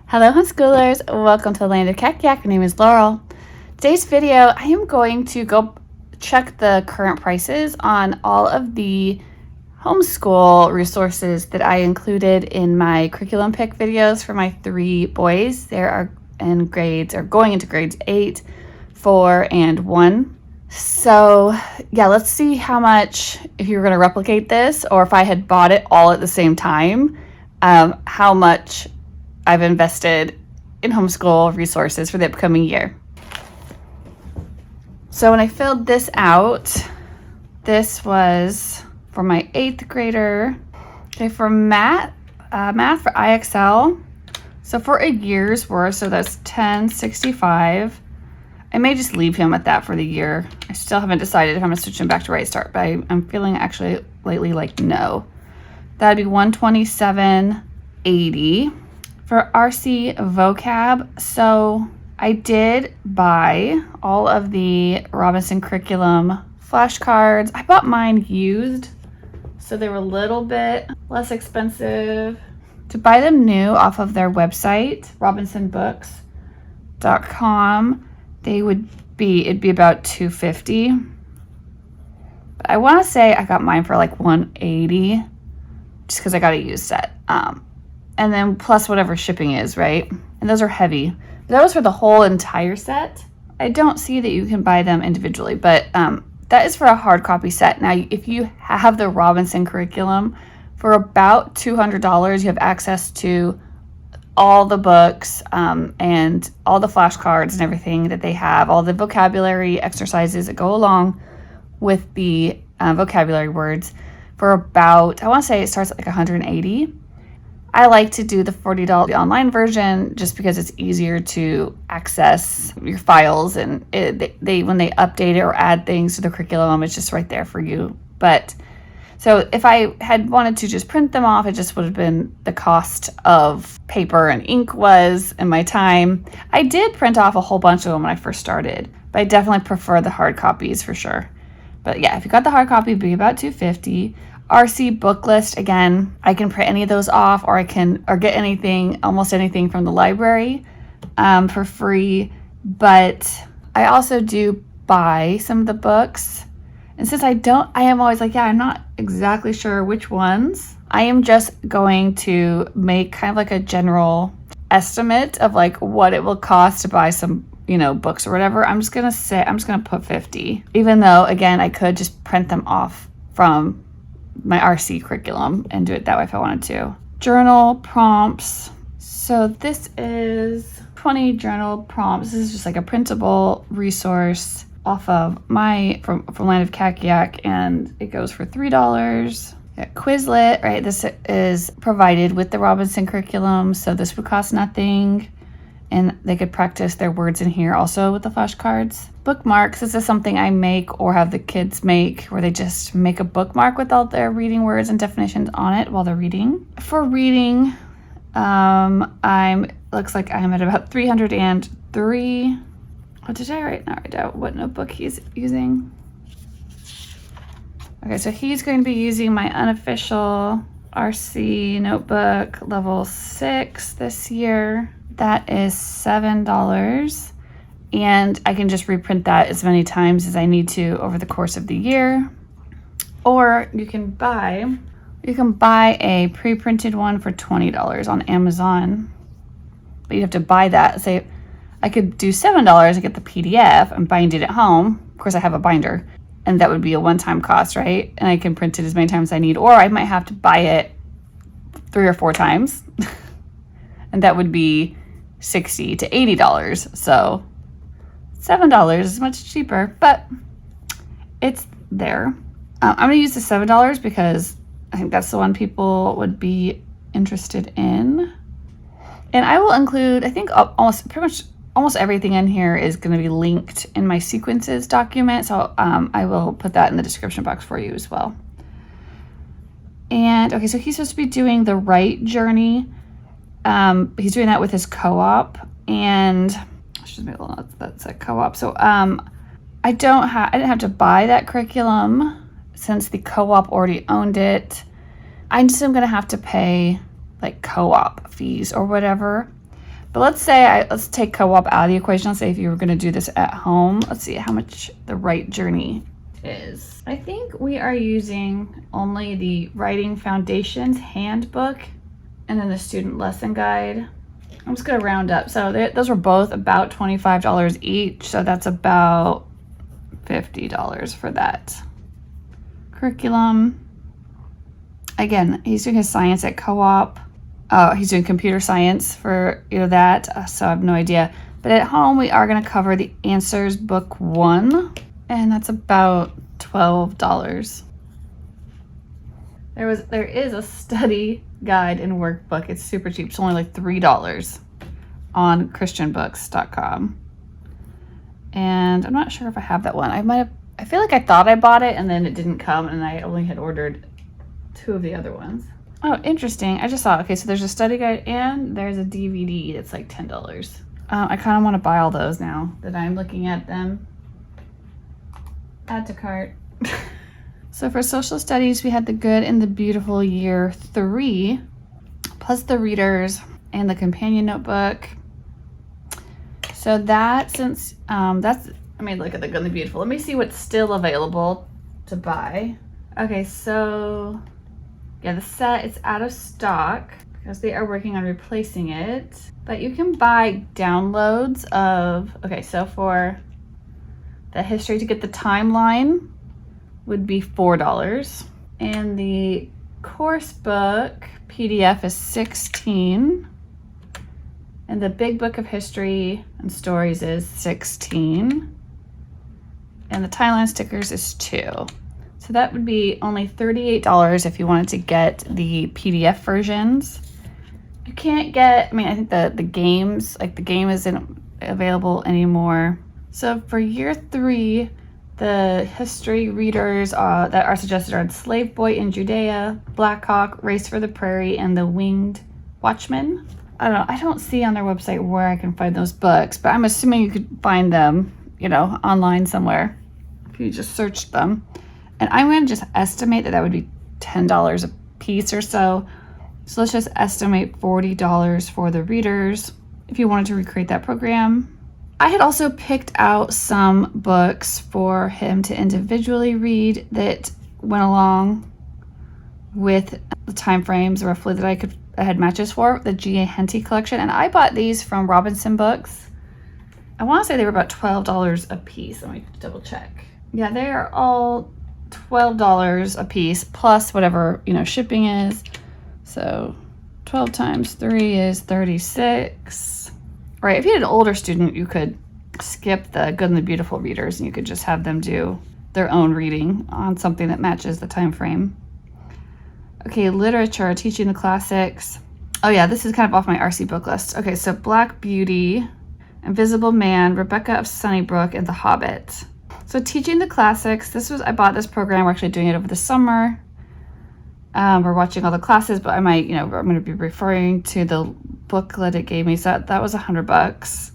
Hello homeschoolers, welcome to the land of Kakiak. My name is Laurel. Today's video, I am going to go check the current prices on all of the homeschool resources that I included in my curriculum pick videos for my 3 boys. They are going into grades 8, 4, and 1. So yeah, let's see how much, if you're going to replicate this or if I had bought it all at the same time, how much I've invested in homeschool resources for the upcoming year. So when I filled this out, this was for my 8th grader. Okay, for math for IXL. So for a year's worth, so that's $10.65. I may just leave him at that for the year. I still haven't decided if I'm gonna switch him back to Right Start, but I'm feeling actually lately like no. That'd be $127.80. For RC vocab, so I did buy all of the Robinson curriculum flashcards. I bought mine used, so they were a little bit less expensive. To buy them new off of their website, robinsonbooks.com, it'd be about $250. But I want to say I got mine for like $180, just because I got a used set. And then plus whatever shipping is, right? And those are heavy. That was for the whole entire set. I don't see that you can buy them individually, but that is for a hard copy set. Now, if you have the Robinson curriculum, for about $200, you have access to all the books and all the flashcards and everything that they have, all the vocabulary exercises that go along with the vocabulary words for about, I want to say it starts at like $180. I like to do the $40 online version just because it's easier to access your files, and when they update it or add things to the curriculum, it's just right there for you. But so if I had wanted to just print them off, it just would have been the cost of paper and ink and my time. I did print off a whole bunch of them when I first started, but I definitely prefer the hard copies for sure. But yeah, if you got the hard copy, it'd be about $250. RC book list, again, I can print any of those off, or get almost anything from the library for free. But I also do buy some of the books. And since I am always like, yeah, I'm not exactly sure which ones. I am just going to make kind of like a general estimate of like what it will cost to buy some, books or whatever. I'm just going to put 50, even though again, I could just print them off from my RC curriculum and do it that way if I wanted to. Journal prompts. So this is 20 journal prompts. This is just like a printable resource off of from Land of Kakiak, and it goes for $3. Quizlet, right? This is provided with the Robinson curriculum, so this would cost nothing. And they could practice their words in here also with the flashcards. Bookmarks, this is something I make or have the kids make, where they just make a bookmark with all their reading words and definitions on it while they're reading. For reading, looks like I'm at about 303. What did I write out what notebook he's using? Okay, so he's going to be using my unofficial RC notebook level 6 this year. That is $7, and I can just reprint that as many times as I need to over the course of the year. Or you can buy a pre-printed one for $20 on Amazon, but you have to buy that. Say I could do $7 and get the PDF and bind it at home. Of course, I have a binder, and that would be a one-time cost, right? And I can print it as many times as I need, or I might have to buy it 3 or 4 times, and that would be $60 to $80. So $7 is much cheaper, but it's there. I'm going to use the $7 because I think that's the one people would be interested in. And I will include, I think almost everything in here is going to be linked in my sequences document. So I will put that in the description box for you as well. And okay, so he's supposed to be doing the right journey. He's doing that with his co-op, and that's a co-op. So I didn't have to buy that curriculum since the co-op already owned it. I just am going to have to pay like co-op fees or whatever. But let's say, let's take co-op out of the equation. Let's say if you were going to do this at home. Let's see how much the Right Journey is. I think we are using only the Writing Foundations Handbook and then the Student Lesson Guide. I'm just going to round up. So those were both about $25 each. So that's about $50 for that. Curriculum. Again, he's doing his science at co-op. Oh, he's doing computer science for that, so I have no idea. But at home, we are going to cover the Answers Book 1, and that's about $12. There is a study guide and workbook. It's super cheap. It's only like $3 on christianbooks.com. And I'm not sure if I have that one. I feel like I thought I bought it and then it didn't come, and I only had ordered 2 of the other ones. Oh, interesting. I just saw, okay, so there's a study guide and there's a DVD that's like $10. I kind of want to buy all those now that I'm looking at them. Add to cart. So for social studies, we had The Good and the Beautiful Year 3, plus the readers and the companion notebook. So that, since that's, I mean, look at The Good and the Beautiful. Let me see what's still available to buy. Okay, so yeah, the set is out of stock because they are working on replacing it. But you can buy downloads of, okay, so for the history to get the timeline would be $4. And the course book PDF is $16. And the big book of history and stories is $16. And the timeline stickers is $2. So that would be only $38 if you wanted to get the PDF versions. You can't get, I mean, I think the games, like the game isn't available anymore. So for year 3, the history readers that are suggested are Slave Boy in Judea, Black Hawk, Race for the Prairie, and The Winged Watchman. I don't know, I don't see on their website where I can find those books, but I'm assuming you could find them, online somewhere if you just searched them. And I'm going to just estimate that would be $10 a piece or so. So let's just estimate $40 for the readers if you wanted to recreate that program. I had also picked out some books for him to individually read that went along with the time frames roughly that I had matches for, the G.A. Henty collection. And I bought these from Robinson Books. I want to say they were about $12 a piece. Let me double check. Yeah, they are all $12 a piece plus whatever shipping is. So 12 times 3 is 36. Right, if you had an older student, you could skip the Good and the Beautiful readers and you could just have them do their own reading on something that matches the time frame. Okay, literature, teaching the classics. Oh yeah, this is kind of off my RC book list. Okay, so Black Beauty, Invisible Man, Rebecca of Sunnybrook, and The Hobbit. So teaching the classics, I bought this program. We're actually doing it over the summer. We're watching all the classes, but I'm going to be referring to the booklet it gave me. So that was $100.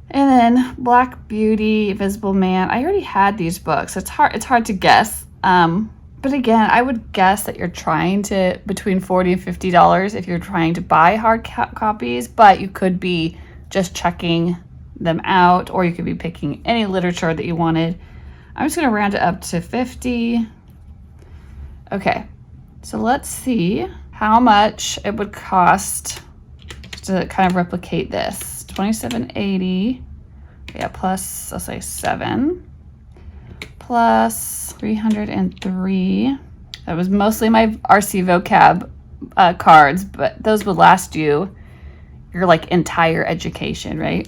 And then Black Beauty, Invisible Man. I already had these books. It's hard to guess. But again, I would guess that you're trying to between $40 and $50 if you're trying to buy hard copies, but you could be just checking them out, or you could be picking any literature that you wanted. I'm just going to round it up to 50. Okay, so let's see how much it would cost to kind of replicate this. $27.80, yeah, plus I'll say 7, plus 303. That was mostly my RC vocab cards, but those would last you your like entire education, right?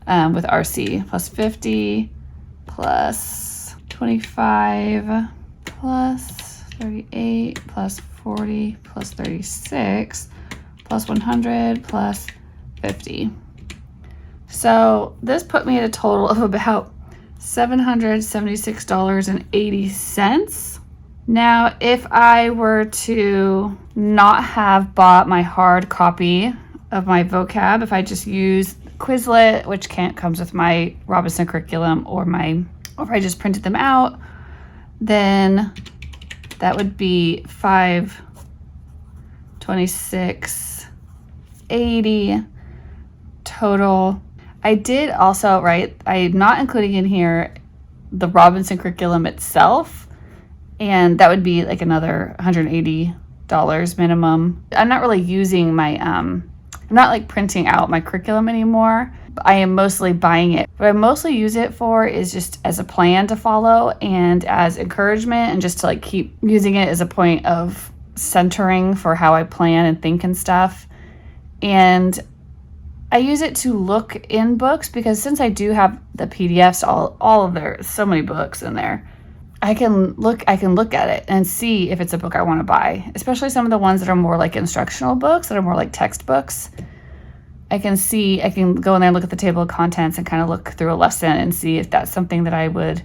With RC, plus 50, plus 25, plus 38, plus 40, plus 36, plus 100, plus 50. So this put me at a total of about $776.80. Now, if I were to not have bought my hard copy of my vocab, if I just use Quizlet, which comes with my Robinson curriculum, or if I just printed them out, then that would be $526.80. total. I did also, right, I'm not including in here the Robinson curriculum itself, and that would be like another $180 minimum. I'm not really using my, I'm not like printing out my curriculum anymore. I am mostly buying it. What I mostly use it for is just as a plan to follow and as encouragement, and just to like keep using it as a point of centering for how I plan and think and stuff. And I use it to look in books, because since I do have the PDFs, all of there, so many books in there, I can look at it and see if it's a book I want to buy, especially some of the ones that are more like instructional books, that are more like textbooks. I can go in there and look at the table of contents and kind of look through a lesson and see if that's something that I would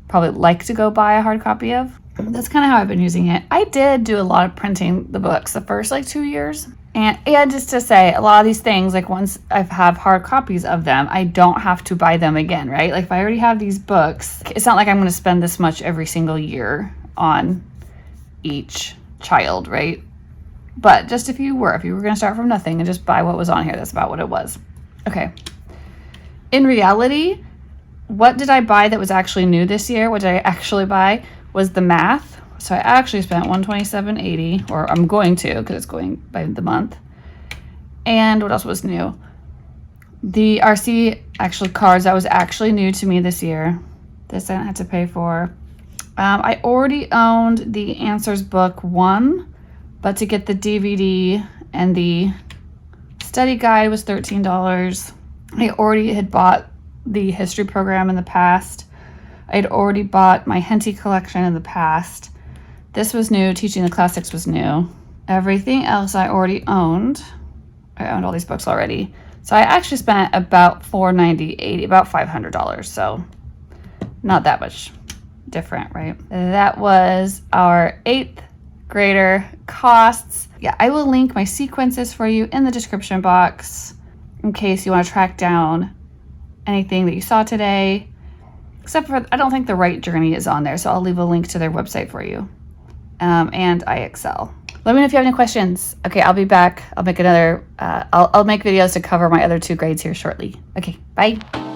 probably like to go buy a hard copy of. That's kind of how I've been using it. I did do a lot of printing the books the first like 2 years. And just to say, a lot of these things, like once I have hard copies of them, I don't have to buy them again, right? Like if I already have these books, it's not like I'm going to spend this much every single year on each child, right? But just if you were going to start from nothing and just buy what was on here, that's about what it was. Okay. In reality, what did I buy that was actually new this year? What did I actually buy was the math. So I actually spent $127.80, or I'm going to, because it's going by the month. And what else was new? The RC actual cards, that was actually new to me this year. This I didn't have to pay for. I already owned the Answers Book 1. But to get the DVD and the study guide was $13. I already had bought the history program in the past. I had already bought my Henty collection in the past. This was new. Teaching the Classics was new. Everything else I already owned. I owned all these books already. So I actually spent about $490.80, about $500. So not that much different, right? That was our 8th grader costs. Yeah, I will link my sequences for you in the description box in case you want to track down anything that you saw today. Except for, I don't think the Right Journey is on there, so I'll leave a link to their website for you. And IXL. Let me know if you have any questions. Okay, I'll be back. I'll make another, I'll make videos to cover my other 2 grades here shortly. Okay, bye.